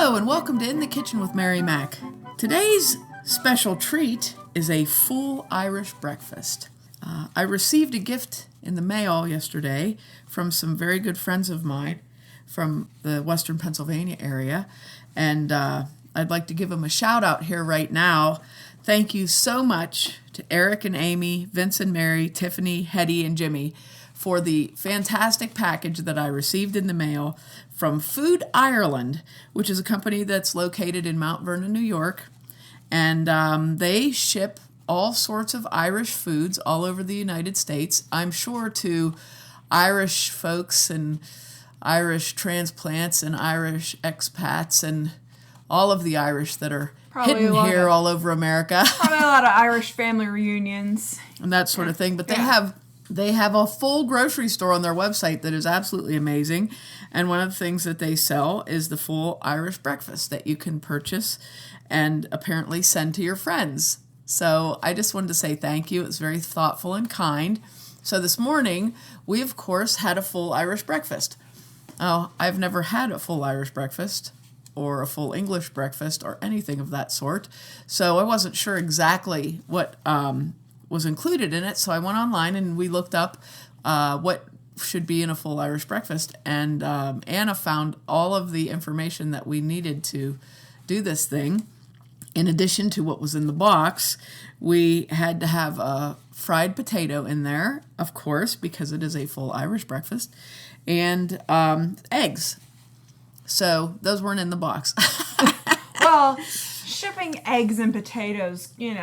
Hello and welcome to In the Kitchen with Mary Mac. Today's special treat is a full Irish breakfast. I received a gift in the mail yesterday from some very good friends of mine from the Western Pennsylvania area, and I'd like to give them a shout out here right now. Thank you so much to Eric and Amy, Vince and Mary, Tiffany, Hetty, and Jimmy for the fantastic package that I received in the mail from Food Ireland, which is a company that's located in Mount Vernon, New York. And they ship all sorts of Irish foods all over the United States. I'm sure to Irish folks and Irish transplants and Irish expats and all of the Irish that are hidden here all over America. Probably a lot of Irish family reunions. And that sort of thing. But they have a full grocery store on their website that is absolutely amazing. And one of the things that they sell is the full Irish breakfast that you can purchase and apparently send to your friends. So I just wanted to say thank you. It was very thoughtful and kind. So this morning, we of course had a full Irish breakfast. Oh, I've never had a full Irish breakfast or a full English breakfast or anything of that sort. So I wasn't sure exactly what was included in it. So I went online and we looked up what should be in a full Irish breakfast. And Anna found all of the information that we needed to do this thing. In addition to what was in the box, we had to have a fried potato in there, of course, because it is a full Irish breakfast, and eggs. So those weren't in the box. Well, shipping eggs and potatoes, Yeah,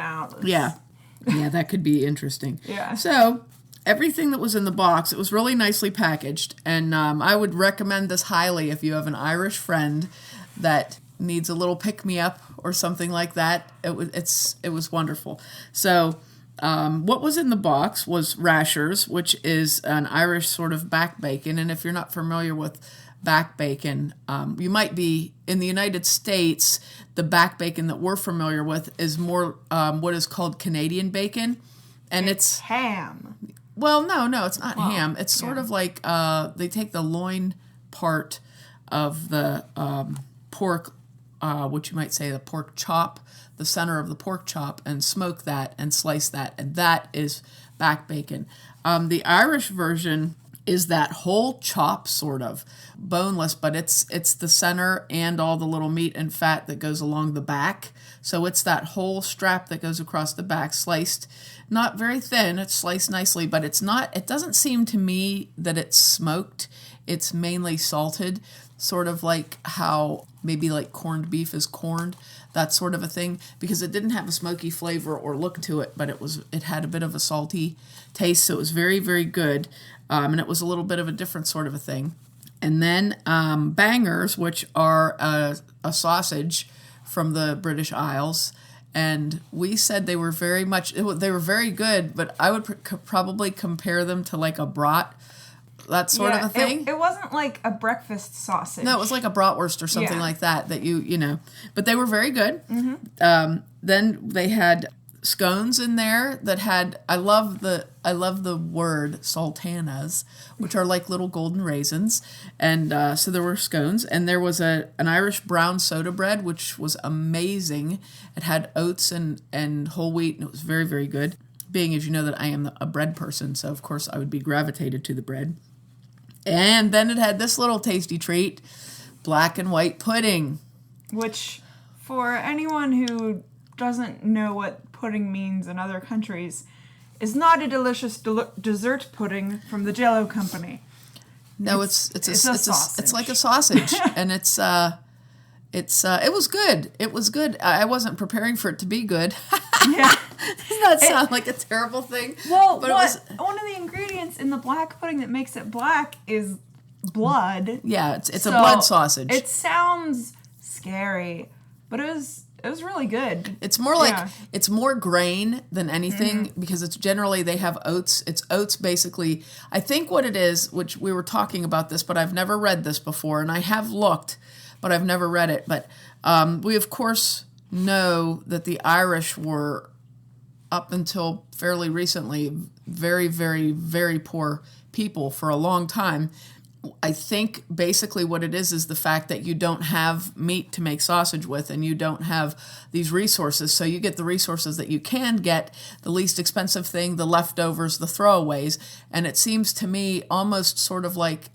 that could be interesting. Yeah. So everything that was in the box, it was really nicely packaged, and I would recommend this highly if you have an Irish friend that needs a little pick-me-up or something like that. It was wonderful. So what was in the box was rashers, which is an Irish sort of back bacon. And if you're not familiar with back bacon, you might be. In the United States, the back bacon that we're familiar with is more what is called Canadian bacon. And it's ham. Well, no, it's not ham. It's sort of like they take the loin part of the pork, what you might say the pork chop, the center of the pork chop, and smoke that and slice that, and that is back bacon. The Irish version is that whole chop, sort of boneless, but it's the center and all the little meat and fat that goes along the back. So it's that whole strap that goes across the back, sliced, not very thin. It's sliced nicely, but it's not. It doesn't seem to me that it's smoked. It's mainly salted, sort of like how maybe like corned beef is corned, that sort of a thing, because it didn't have a smoky flavor or look to it, but it had a bit of a salty taste, so it was very, very good, and it was a little bit of a different sort of a thing. And then bangers, which are a sausage from the British Isles, and we said they were very good, but I would probably compare them to like a brat, that sort of a thing. It wasn't like a breakfast sausage. No, it was like a bratwurst or something like that you know. But they were very good. Mm-hmm. Then they had scones in there that had, I love the word sultanas, which are like little golden raisins. And so there were scones. And there was an Irish brown soda bread, which was amazing. It had oats and whole wheat, and it was very, very good. Being as you know that I am a bread person, so of course I would be gravitated to the bread. And then it had this little tasty treat, black and white pudding. Which, for anyone who doesn't know what pudding means in other countries, is not a delicious dessert pudding from the Jell-O company. No, it's like a sausage, and it was good. It was good. I wasn't preparing for it to be good. Yeah. Doesn't that sound like a terrible thing? Well, but one of the ingredients in the black pudding that makes it black is blood. Yeah, it's a blood sausage. It sounds scary, but it was really good. It's more like it's more grain than anything, because it's generally they have oats. It's oats basically. I think what it is, which we were talking about this, but I've never read this before, and I have looked, but I've never read it. But we of course know that the Irish were, up until fairly recently, very, very, very poor people for a long time. I think basically what it is the fact that you don't have meat to make sausage with and you don't have these resources. So you get the resources that you can get, the least expensive thing, the leftovers, the throwaways. And it seems to me almost sort of like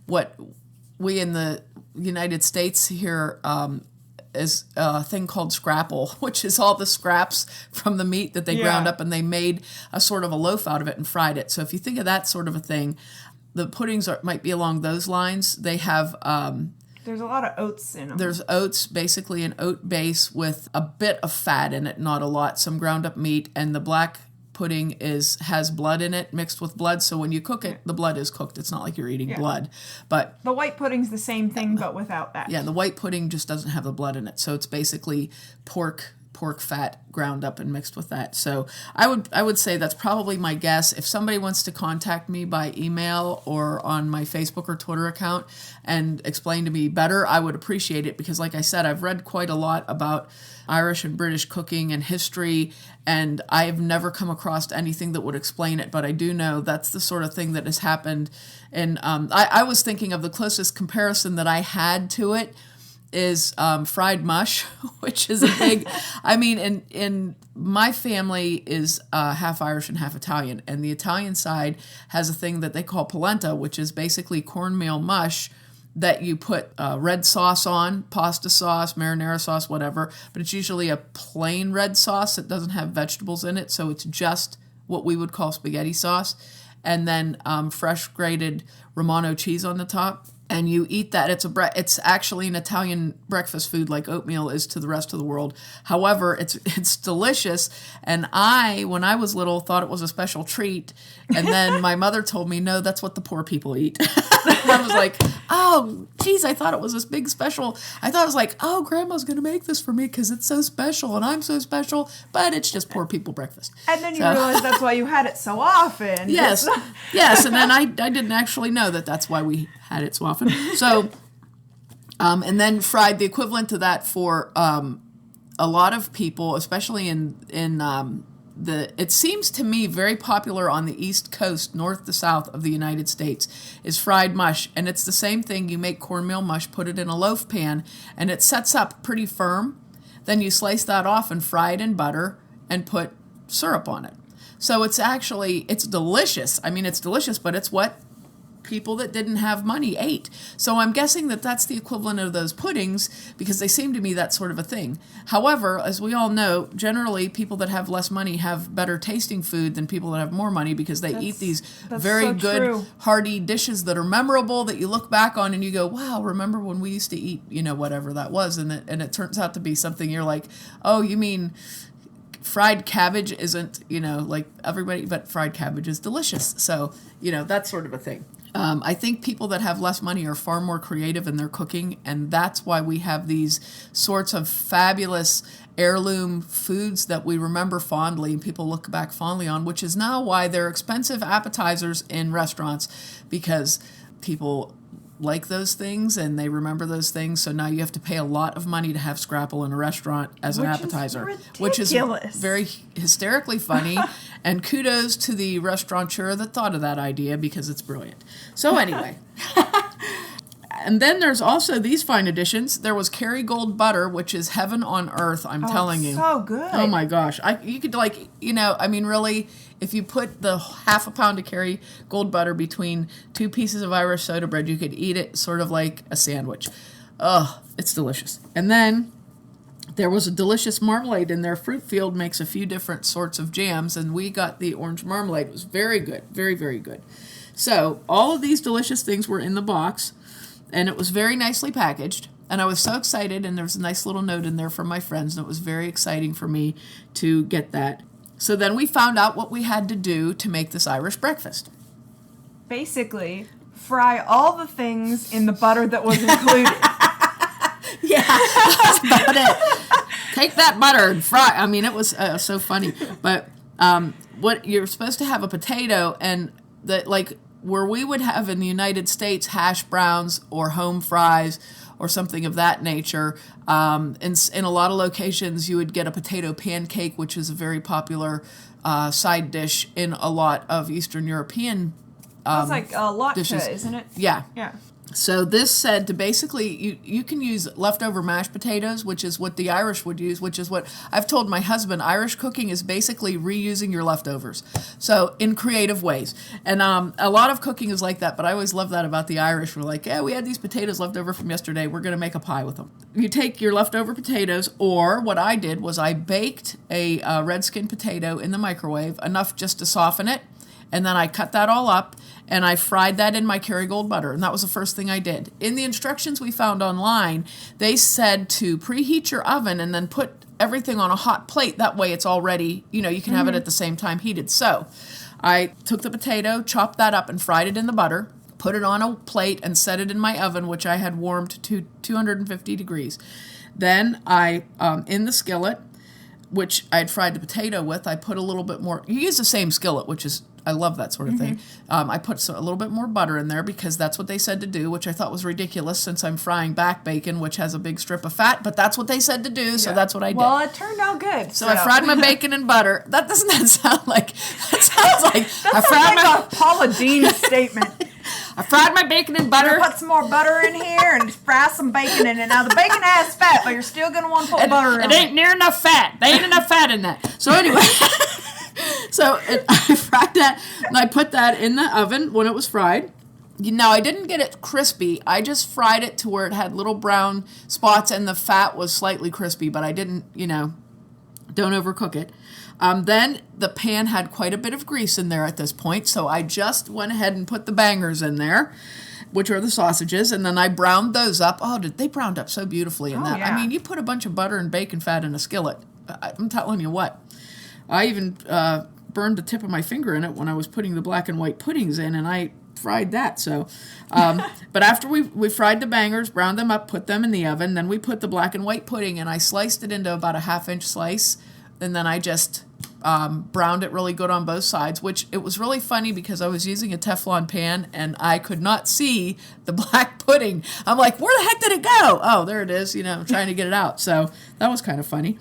what we in the United States here is a thing called scrapple, which is all the scraps from the meat that they ground up and they made a sort of a loaf out of it and fried it. So if you think of that sort of a thing, the puddings might be along those lines. They have there's a lot of oats in them. There's oats, basically an oat base with a bit of fat in it, not a lot, some ground up meat, and the black pudding has blood in it, mixed with blood. So when you cook it, the blood is cooked. It's not like you're eating blood. But the white pudding's the same thing, but without that. Yeah, the white pudding just doesn't have the blood in it. So it's basically pork fat ground up and mixed with that. So I would say that's probably my guess. If somebody wants to contact me by email or on my Facebook or Twitter account and explain to me better, I would appreciate it, because like I said, I've read quite a lot about Irish and British cooking and history, and I've never come across anything that would explain it, but I do know that's the sort of thing that has happened. And I was thinking of the closest comparison that I had to it is fried mush, which is a big, I mean, in my family is half Irish and half Italian, and the Italian side has a thing that they call polenta, which is basically cornmeal mush that you put red sauce on, pasta sauce, marinara sauce, whatever, but it's usually a plain red sauce. It doesn't have vegetables in it, so it's just what we would call spaghetti sauce, and then fresh grated Romano cheese on the top. And you eat that. It's actually an Italian breakfast food like oatmeal is to the rest of the world. However, it's delicious. And when I was little, thought it was a special treat. And then my mother told me, no, that's what the poor people eat. I was like, oh, geez, I thought it was this big special. I thought it was like, oh, Grandma's going to make this for me because it's so special and I'm so special. But it's just poor people breakfast. And then you realize that's why you had it so often. Yes. Yes. And then I didn't actually know that that's why we had it so often. So, and then fried, the equivalent to that for a lot of people, especially it seems to me very popular on the East Coast, north to south of the United States, is fried mush. And it's the same thing. You make cornmeal mush, put it in a loaf pan, and it sets up pretty firm. Then you slice that off and fry it in butter and put syrup on it. So it's delicious. I mean, it's delicious, but it's what people that didn't have money ate. So I'm guessing that that's the equivalent of those puddings, because they seem to me that sort of a thing. However, as we all know, generally people that have less money have better tasting food than people that have more money, because they eat these very so good, true. hearty dishes that are memorable, that you look back on and you go, wow, remember when we used to eat, whatever that was. And it turns out to be something you're like, oh, you mean fried cabbage isn't, like everybody, but fried cabbage is delicious. So, that sort of a thing. I think people that have less money are far more creative in their cooking, and that's why we have these sorts of fabulous heirloom foods that we remember fondly and people look back fondly on, which is now why they're expensive appetizers in restaurants, because people like those things and they remember those things. So now you have to pay a lot of money to have scrapple in a restaurant as an appetizer, which is very hysterically funny. And kudos to the restaurateur that thought of that idea, because it's brilliant. So anyway, and then there's also these fine additions. There was Kerrygold butter, which is heaven on earth. I'm telling you, so good. Oh my gosh, you could really. If you put the half a pound of Kerrygold butter between 2 pieces of Irish soda bread, you could eat it sort of like a sandwich. Oh, it's delicious. And then there was a delicious marmalade in there. Fruitfield makes a few different sorts of jams, and we got the orange marmalade. It was very good. Very, very good. So all of these delicious things were in the box, and it was very nicely packaged. And I was so excited, and there was a nice little note in there from my friends, and it was very exciting for me to get that. So then we found out what we had to do to make this Irish breakfast. Basically, fry all the things in the butter that was included. Yeah, that's about it. Take that butter and fry. I mean, it was so funny. But what you're supposed to have a potato, and that, like where we would have in the United States hash browns or home fries or something of that nature. In a lot of locations, you would get a potato pancake, which is a very popular side dish in a lot of Eastern European That's like a latke, dishes. isn't it? Yeah. Yeah. So this said to basically, you can use leftover mashed potatoes, which is what the Irish would use, which is what I've told my husband. Irish cooking is basically reusing your leftovers, so in creative ways. And a lot of cooking is like that, but I always love that about the Irish. We're like, yeah, we had these potatoes left over from yesterday. We're going to make a pie with them. You take your leftover potatoes, or what I did was I baked a red skin potato in the microwave, enough just to soften it, and then I cut that all up, and I fried that in my Kerrygold butter, and that was the first thing I did. In the instructions we found online, they said to preheat your oven and then put everything on a hot plate. That way it's already, you can have it at the same time heated. So I took the potato, chopped that up, and fried it in the butter, put it on a plate, and set it in my oven, which I had warmed to 250 degrees. Then I, in the skillet, which I had fried the potato with, I put a little bit more. You use the same skillet, which is, I love that sort of thing. I put a little bit more butter in there because that's what they said to do, which I thought was ridiculous since I'm frying back bacon, which has a big strip of fat, but that's what they said to do, so that's what I did. Well, it turned out good. So I fried my bacon in butter. That sound like, that sounds like, I fried like a Paula Deen statement. I fried my bacon in butter. Put some more butter in here and fry some bacon in it. Now, the bacon has fat, but you're still going to want to put butter in it. It ain't near enough fat. There ain't enough fat in that. So anyway, I fried that, and I put that in the oven when it was fried. Now, I didn't get it crispy. I just fried it to where it had little brown spots, and the fat was slightly crispy, but I didn't, don't overcook it. Then the pan had quite a bit of grease in there at this point, so I just went ahead and put the bangers in there, which are the sausages, and then I browned those up. Oh, they browned up so beautifully in that. Yeah. I mean, you put a bunch of butter and bacon fat in a skillet. I'm telling you what. I even burned the tip of my finger in it when I was putting the black and white puddings in, and I fried that. So, but after we fried the bangers, browned them up, put them in the oven, then we put the black and white pudding, and I sliced it into about a 1/2-inch slice, and then I just browned it really good on both sides, which it was really funny because I was using a Teflon pan and I could not see the black pudding. I'm like, where the heck did it go? Oh, there it is, trying to get it out. So that was kind of funny.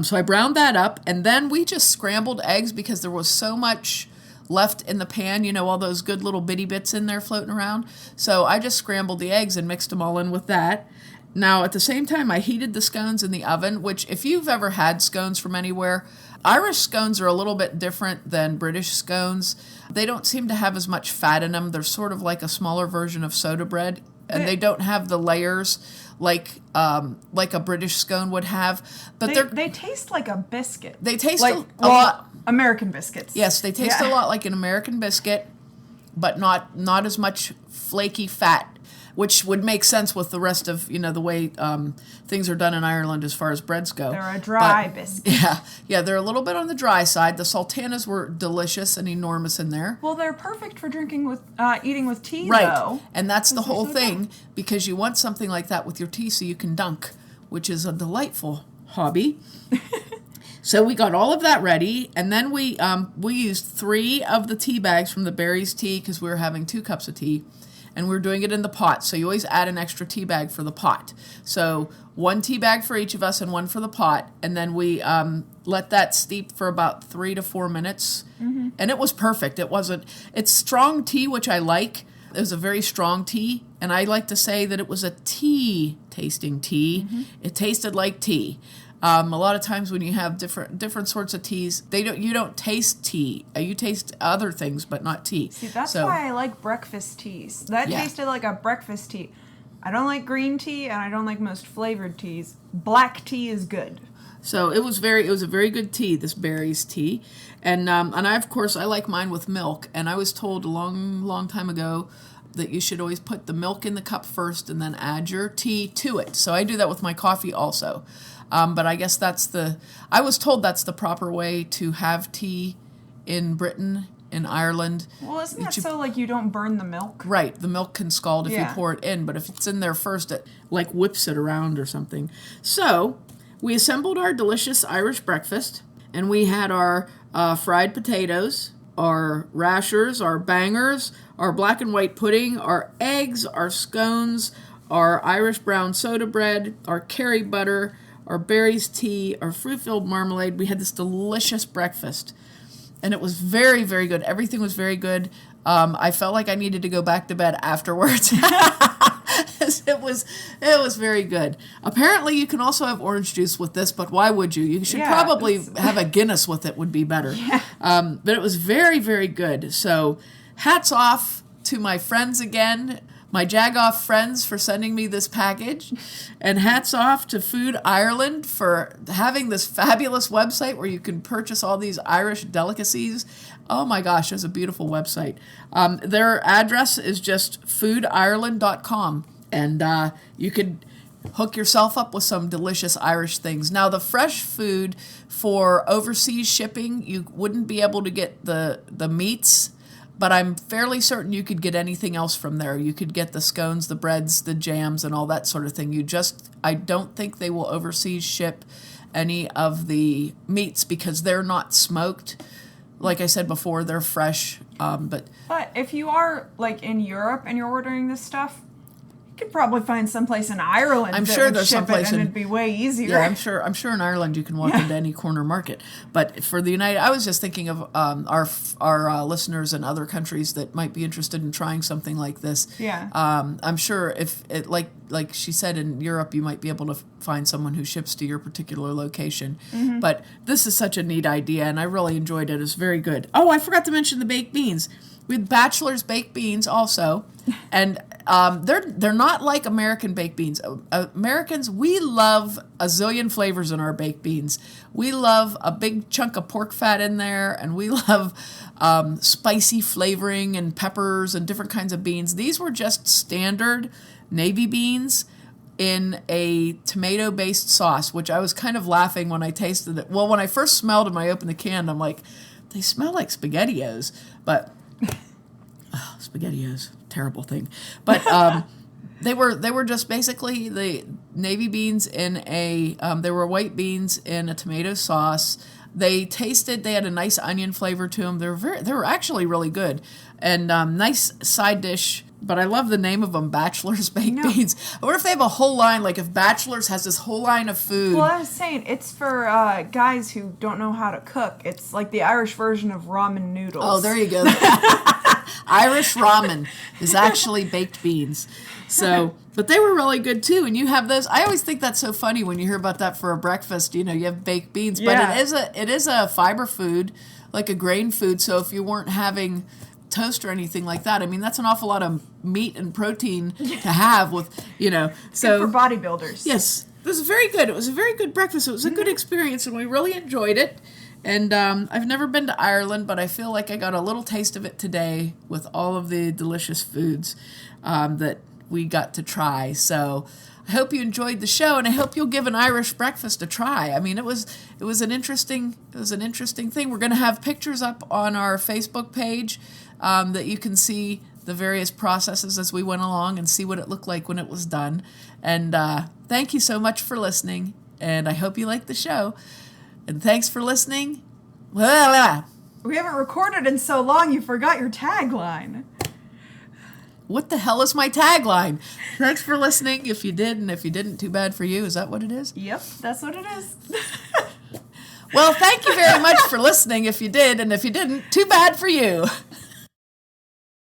So I browned that up, and then we just scrambled eggs because there was so much left in the pan, all those good little bitty bits in there floating around. So I just scrambled the eggs and mixed them all in with that. Now, at the same time, I heated the scones in the oven, which if you've ever had scones from anywhere, Irish scones are a little bit different than British scones. They don't seem to have as much fat in them. They're sort of like a smaller version of soda bread, and they don't have the layers like a British scone would have. But they taste like a biscuit. They taste like a lot. American biscuits. Yes, they taste a lot like an American biscuit, but not as much flaky fat, which would make sense with the rest of, the way things are done in Ireland as far as breads go. They're a dry biscuit. Yeah, they're a little bit on the dry side. The sultanas were delicious and enormous in there. Well, they're perfect for eating with tea, right. Though. And that's the whole thing, because you want something like that with your tea so you can dunk, which is a delightful hobby. So we got all of that ready, and then we used 3 of the tea bags from the Barry's tea because we were having 2 cups of tea. And we're doing it in the pot, so you always add an extra tea bag for the pot. So 1 tea bag for each of us and 1 for the pot, and then we let that steep for about 3 to 4 minutes, and it was perfect. It's strong tea, which I like. It was a very strong tea, and I like to say that it was a tea-tasting tea. It tasted like tea. A lot of times when you have different sorts of teas, you don't taste tea. You taste other things, but not tea. See, that's why I like breakfast teas. That tasted like a breakfast tea. I don't like green tea, and I don't like most flavored teas. Black tea is good. So it was a very good tea, this Barry's tea, and I like mine with milk. And I was told a long time ago that you should always put the milk in the cup first and then add your tea to it. So I do that with my coffee also. But I guess I was told that's the proper way to have tea in Britain, in Ireland. Well, isn't that so like you don't burn the milk? Right. The milk can scald if you pour it in, but if it's in there first, it like whips it around or something. So we assembled our delicious Irish breakfast, and we had our fried potatoes, our rashers, our bangers, our black and white pudding, our eggs, our scones, our Irish brown soda bread, our Kerry butter, our Barry's tea, our fruit-filled marmalade. We had this delicious breakfast. and it was very, very good. Everything was very good. I felt like I needed to go back to bed afterwards. It was very good. Apparently, you can also have orange juice with this, but why would you? You should probably have a Guinness with it would be better. Yeah. But it was very, very good. So hats off to my friends again, my Jagoff friends for sending me this package, and hats off to Food Ireland for having this fabulous website where you can purchase all these Irish delicacies. Oh my gosh, it's a beautiful website. Their address is just foodireland.com, and you could hook yourself up with some delicious Irish things. Now, the fresh food for overseas shipping, you wouldn't be able to get the meats, but I'm fairly certain you could get anything else from there. You could get the scones, the breads, the jams, and all that sort of thing. I don't think they will overseas ship any of the meats because they're not smoked. Like I said before, they're fresh. But if you are like in Europe and you're ordering this stuff, you could probably find someplace in Ireland. I'm that sure would there's ship someplace it, and it'd be way easier. Yeah, I'm sure in Ireland you can walk into any corner market. But for the I was just thinking of our listeners in other countries that might be interested in trying something like this. Yeah. I'm sure if it like she said, in Europe you might be able to find someone who ships to your particular location. Mm-hmm. But this is such a neat idea, and I really enjoyed it. It's very good. Oh, I forgot to mention the baked beans. We had Bachelor's baked beans also, and they're not like American baked beans. Americans, we love a zillion flavors in our baked beans. We love a big chunk of pork fat in there, and we love spicy flavoring and peppers and different kinds of beans. These were just standard navy beans in a tomato-based sauce, which I was kind of laughing when I tasted it. Well, when I first smelled them, I opened the can, I'm like, they smell like SpaghettiOs, but SpaghettiOs, terrible thing. But they were just basically the navy beans in they were white beans in a tomato sauce. They had a nice onion flavor to them. They were actually really good, and nice side dish. But I love the name of them, Bachelor's Baked Beans. I wonder if they have a whole line, like if Bachelor's has this whole line of food. Well, I was saying, it's for guys who don't know how to cook. It's like the Irish version of ramen noodles. Oh, there you go. Irish ramen is actually baked beans. So, but they were really good too. And you have those. I always think that's so funny when you hear about that for a breakfast. You have baked beans, but it is a fiber food, like a grain food. So if you weren't having toast or anything like that, I mean, that's an awful lot of meat and protein to have with, so good for bodybuilders. Yes, it was very good. It was a very good breakfast. It was a good experience, and we really enjoyed it. And I've never been to Ireland, but I feel like I got a little taste of it today with all of the delicious foods that we got to try. So I hope you enjoyed the show, and I hope you'll give an Irish breakfast a try. I mean, it was an interesting thing. We're going to have pictures up on our Facebook page that you can see the various processes as we went along and see what it looked like when it was done. And thank you so much for listening, and I hope you liked the show. And thanks for listening. We haven't recorded in so long, you forgot your tagline. What the hell is my tagline? Thanks for listening. If you did, and if you didn't, too bad for you. Is that what it is? Yep, that's what it is. Well, thank you very much for listening if you did, and if you didn't, too bad for you.